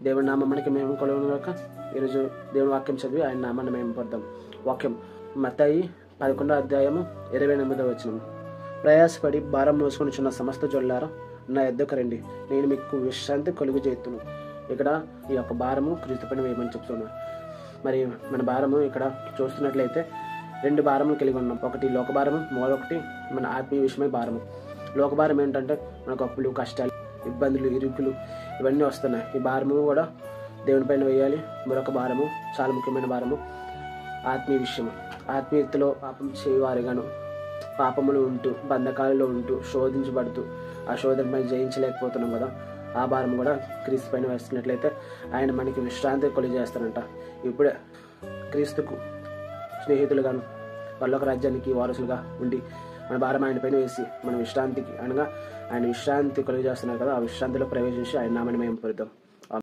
దేవుడి నామం మనకి మేము కొలువును గాక. ఈరోజు దేవుని వాక్యం చదివి ఆయన నామాన్ని మేము పొందాం. వాక్యం మత్తయి 11:28. ప్రయాసపడి భారం మోసుకొని చిన్న సమస్త జొల్లారా నా యొద్దకు రండి, నేను మీకు విశ్రాంతి కలుగు చేస్తును. ఇక్కడ ఈ యొక్క భారము క్రీస్తు పైన వేయమని చెప్తున్నాను. మరి మన భారము ఇక్కడ చూస్తున్నట్లయితే 2 భారములు కలిగి ఉన్నాం. ఒకటి లోక భారము, మరొకటి మన ఆత్మీయ విషయమే భారము. లోక భారం ఏంటంటే మనకు అప్పులు, కష్టాలు, ఇబ్బందులు, ఇరుకులు ఇవన్నీ వస్తున్నాయి. ఈ భారము కూడా దేవుని పైన వేయాలి. మరొక భారము, చాలా ముఖ్యమైన భారము, ఆత్మీయ విషయము. ఆత్మీయతలో పాపం చేయవారుగాను, పాపములు ఉంటూ, బంధకాలలో ఉంటూ, శోధించబడుతూ ఆ శోధన పైన జయించలేకపోతున్నాం కదా, ఆ భారం కూడా క్రీస్తు పైన వేస్తున్నట్లయితే ఆయన మనకి విశ్రాంతి కొలిచేస్తానంట. ఇప్పుడే క్రీస్తుకు స్నేహితులుగాను పరలోక రాజ్యానికి వారసులుగా ఉండి మన భారం ఆయన పైన వేసి మన విశ్రాంతికి అనగా ఆయన విశ్రాంతి కొలిచేస్తున్నారు కదా, ఆ విశ్రాంతిలో ప్రవేశించి ఆయన నామాన్ని మేము పొందుతాం.